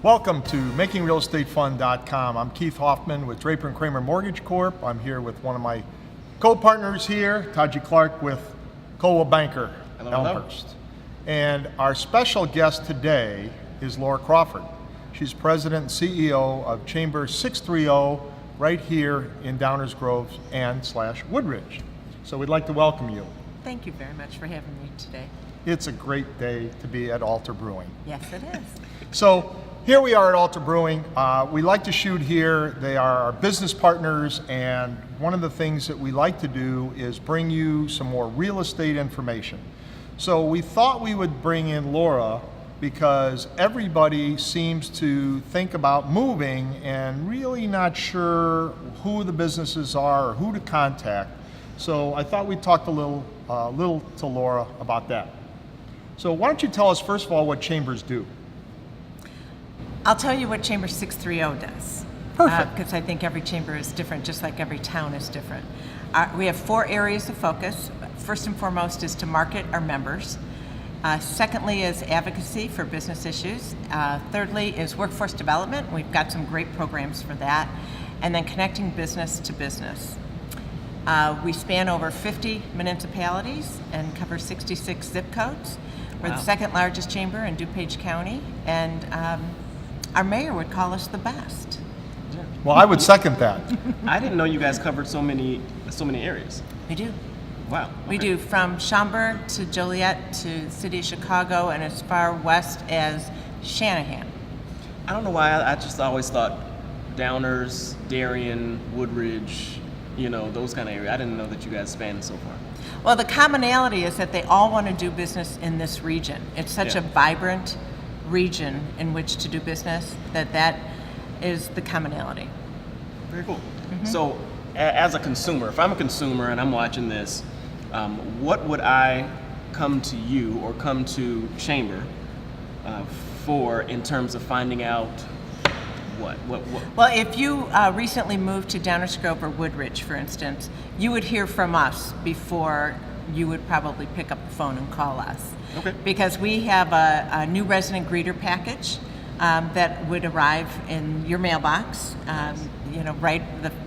Welcome to MakingRealEstateFun.com. I'm Keith Hoffman with Draper & Kramer Mortgage Corp. I'm here with one of my co-partners here, Taji Clark with Coldwell Banker, Elmhurst. And our special guest today is Laura Crawford. She's President and CEO of Chamber 630 right here in Downers Grove and / Woodridge. So we'd like to welcome you. Thank you very much for having me today. It's a great day to be at Alter Brewing. Yes, it is. So here we are at Alter Brewing. We like to shoot here. They are our business partners, and one of the things that we like to do is bring you some more real estate information. So we thought we would bring in Laura because everybody seems to think about moving and really not sure who the businesses are or who to contact. So I thought we'd talk a little to Laura about that. So why don't you tell us, first of all, what chambers do? I'll tell you what Chamber 630 does. Perfect. Because I think every chamber is different, just like every town is different. We have 4 areas of focus. First and foremost is to market our members. Secondly is advocacy for business issues. Thirdly is workforce development. We've got some great programs for that. And then connecting business to business. We span over 50 municipalities and cover 66 zip codes. We're the second largest chamber in DuPage County, and our mayor would call us the best. Well, I would second that. I didn't know you guys covered so many areas. We do. Wow. We do, from Schaumburg to Joliet to the city of Chicago and as far west as Shanahan. I don't know why, I just always thought Downers, Darien, Woodridge, those kind of areas. I didn't know that you guys spanned so far. Well, the commonality is that they all want to do business in this region. It's such a vibrant region in which to do business that is the commonality. Very cool. Mm-hmm. So, as a consumer, if I'm a consumer and I'm watching this, what would I come to you or come to Chamber for in terms of finding out what? Well, if you recently moved to Downers Grove or Woodridge, for instance, you would hear from us before you would probably pick up the phone and call us. Okay. Because we have a new resident greeter package that would arrive in your mailbox, right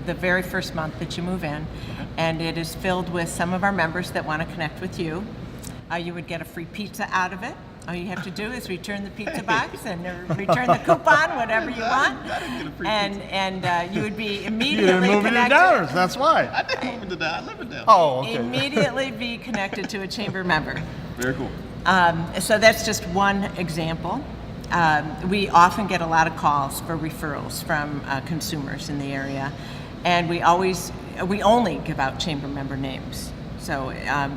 the very first month that you move in. Okay. And it is filled with some of our members that want to connect with you. You would get a free pizza out of it. All you have to do is return the pizza box and return the coupon, whatever you want. I didn't get a free and you would be You immediately didn't move connected. into Downers, that's why. I didn't move into that. I live in Downers. Oh, okay. Immediately be connected to a chamber member. Very cool. So that's just one example. We often get a lot of calls for referrals from consumers in the area, and we only give out chamber member names. So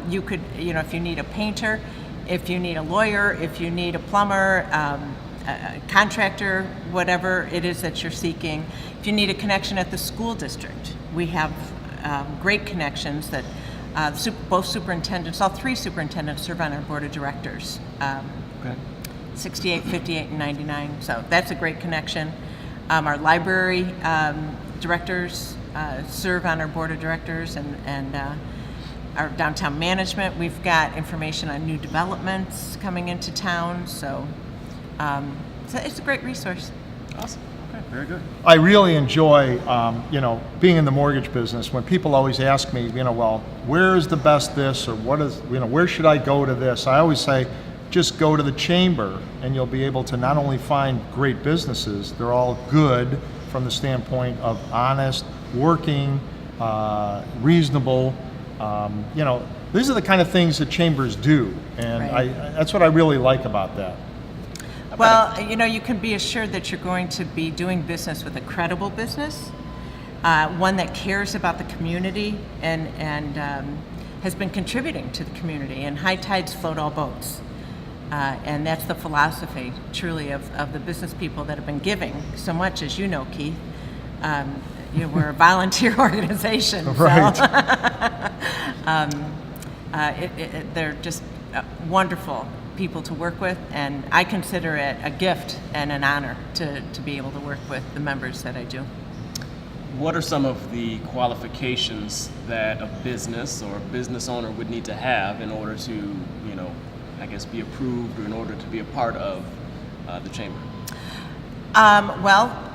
you could, if you need a painter, if you need a lawyer, if you need a plumber, a contractor, whatever it is that you're seeking, if you need a connection at the school district, we have great connections that both superintendents, all 3 superintendents serve on our board of directors. Okay. 68, 58, and 99. So that's a great connection. Our library directors serve on our board of directors, and our downtown management. We've got information on new developments coming into town. So it's a great resource. Awesome. Okay. Very good. I really enjoy, being in the mortgage business. When people always ask me, well, where is the best this, or what is, where should I go to this? I always say, just go to the chamber, and you'll be able to not only find great businesses, they're all good from the standpoint of honest, working, reasonable. These are the kind of things that chambers do, and Right. That's what I really like about that. Well, you can be assured that you're going to be doing business with a credible business, one that cares about the community and has been contributing to the community. And high tides float all boats. And that's the philosophy, truly, of the business people that have been giving so much, as you know, Keith. We're a volunteer organization. Right. So, they're just wonderful people to work with, and I consider it a gift and an honor to be able to work with the members that I do. What are some of the qualifications that a business or a business owner would need to have in order to, be approved or in order to be a part of the chamber? Well,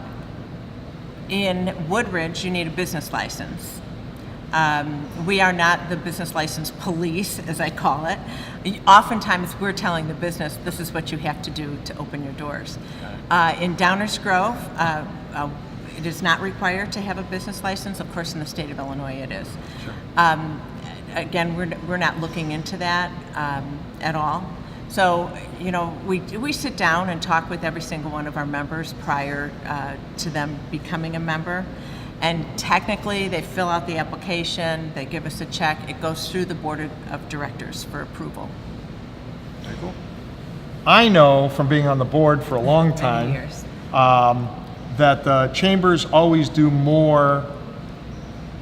in Woodridge, you need a business license. We are not the business license police, as I call it. Oftentimes, we're telling the business, this is what you have to do to open your doors. In Downers Grove, it is not required to have a business license. Of course, in the state of Illinois, it is. Sure. Again, we're not looking into that at all. So, we sit down and talk with every single one of our members prior to them becoming a member. And technically, they fill out the application, they give us a check, it goes through the board of directors for approval. Very cool. I know from being on the board for a long Many time years. that the chambers always do more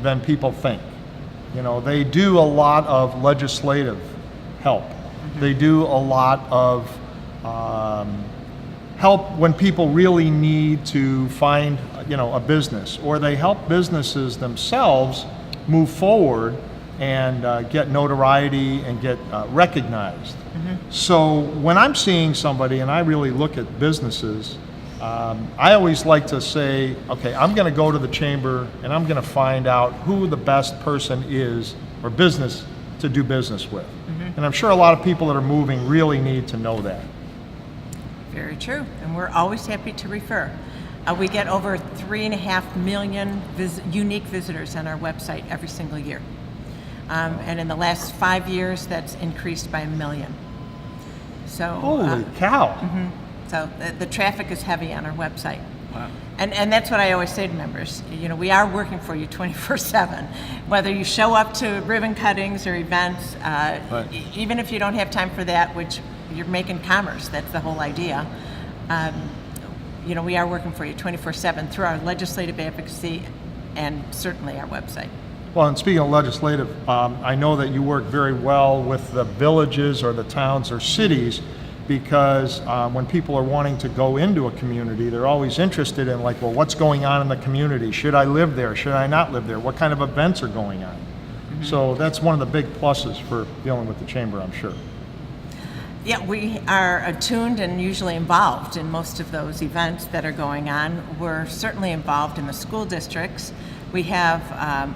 than people think. They do a lot of legislative help. They do a lot of help when people really need to find, a business, or they help businesses themselves move forward and get notoriety and get recognized. So when I'm seeing somebody and I really look at businesses, I always like to say, okay, I'm going to go to the chamber and I'm going to find out who the best person is or business to do business with. And I'm sure a lot of people that are moving really need to know that. Very true, and we're always happy to refer. We get over 3.5 million unique visitors on our website every single year. And in the last 5 years, that's increased by 1 million. So, Holy cow. So the traffic is heavy on our website. Wow. And that's what I always say to members. We are working for you 24/7. Whether you show up to ribbon cuttings or events, Right. Even if you don't have time for that, which you're making commerce, that's the whole idea. We are working for you 24/7 through our legislative advocacy and certainly our website. Well, and speaking of legislative, I know that you work very well with the villages or the towns or cities, because when people are wanting to go into a community, they're always interested in well, what's going on in the community? Should I live there? Should I not live there? What kind of events are going on? So that's one of the big pluses for dealing with the chamber, I'm sure. Yeah, we are attuned and usually involved in most of those events that are going on. We're certainly involved in the school districts. We have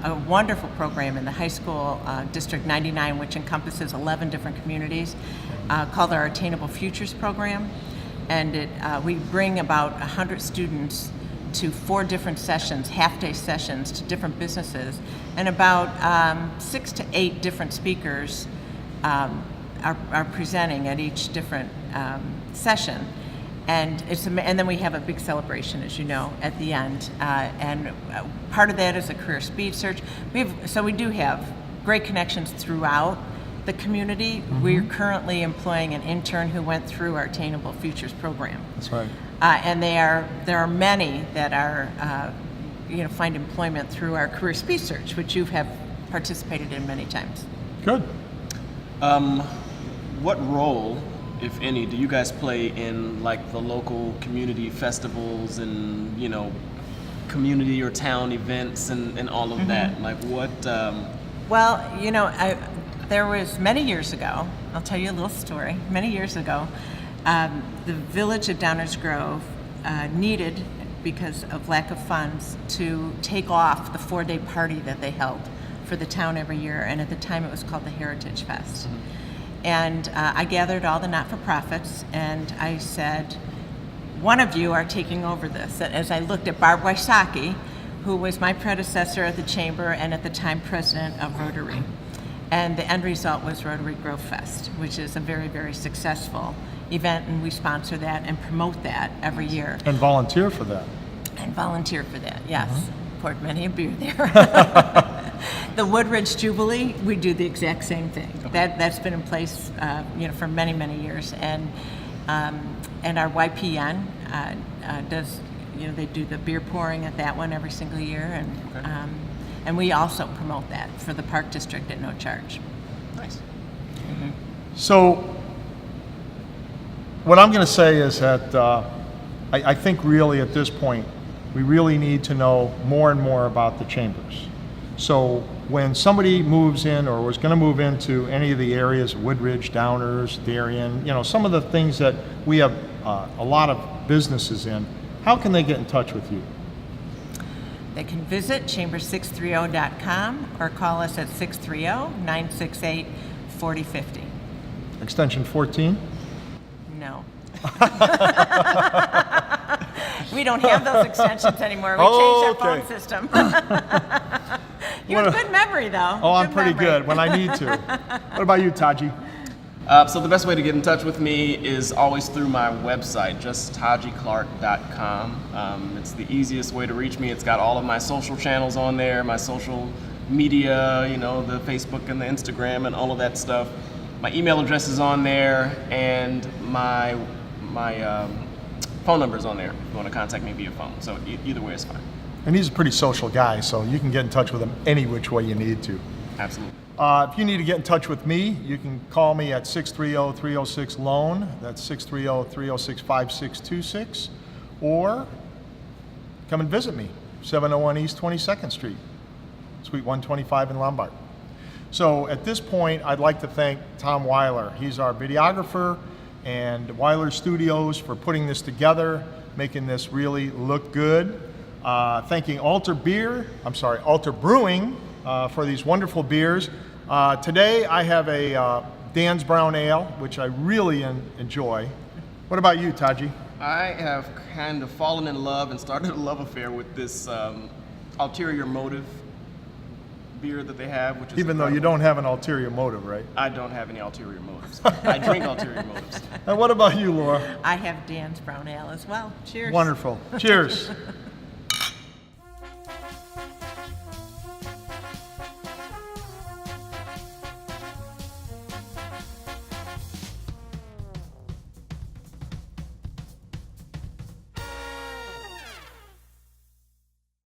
a wonderful program in the high school, District 99, which encompasses 11 different communities, called our Attainable Futures program. And we bring about 100 students to 4 different sessions, half-day sessions, to different businesses, and about 6 to 8 different speakers are presenting at each different session. And then we have a big celebration, as you know, at the end. And part of that is a career speed search. We do have great connections throughout the community. We're currently employing an intern who went through our Attainable Futures program. That's right. And there are many that are, find employment through our career speed search, which you have participated in many times. Good. What role, if any, do you guys play in the local community festivals and community or town events and all of that? What? Well, there was many years ago. I'll tell you a little story. Many years ago, the village of Downers Grove needed, because of lack of funds, to take off the 4-day party that they held for the town every year, and at the time it was called the Heritage Fest. And I gathered all the not-for-profits, and I said, one of you are taking over this. As I looked at Barb Wysocki, who was my predecessor at the chamber and at the time president of Rotary. And the end result was Rotary Growth Fest, which is a very, very successful event, and we sponsor that and promote that every year. And volunteer for that. And volunteer for that, yes. Poured many a beer there. The Woodridge Jubilee, we do the exact same thing. That's been in place, for many, many years, and our YPN does, they do the beer pouring at that one every single year, and we also promote that for the Park District at no charge. Nice. So, what I'm going to say is that I think really at this point, we really need to know more and more about the chambers. So when somebody moves in or was going to move into any of the areas, Woodridge, Downers, Darien, some of the things that we have a lot of businesses in, How can they get in touch with you? They can visit chamber630.com or call us at 630-968-4050. Extension 14? No. We don't have those extensions anymore. We changed our phone system. You have good memory, though. Oh, I'm Good pretty memory. good when I need to. What about you, Taji? So the best way to get in touch with me is always through my website, just tajiclark.com. It's the easiest way to reach me. It's got all of my social channels on there, my social media, you know, the Facebook and the Instagram and all of that stuff. My email address is on there, and my phone number is on there if you want to contact me via phone. So either way is fine. And he's a pretty social guy, so you can get in touch with him any which way you need to. Absolutely. If you need to get in touch with me, you can call me at 630-306-LOAN. That's 630-306-5626. Or come and visit me, 701 East 22nd Street, Suite 125 in Lombard. So at this point, I'd like to thank Tom Weiler. He's our videographer, and Weiler Studios for putting this together, making this really look good. Thanking Alter Brewing for these wonderful beers. Today I have a Dan's Brown Ale, which I really enjoy. What about you, Taji? I have kind of fallen in love and started a love affair with this ulterior motive beer that they have, which is Even though you don't have an ulterior motive, right? I don't have any ulterior motives. I drink ulterior motives. And what about you, Laura? I have Dan's Brown Ale as well. Cheers. Wonderful. Cheers.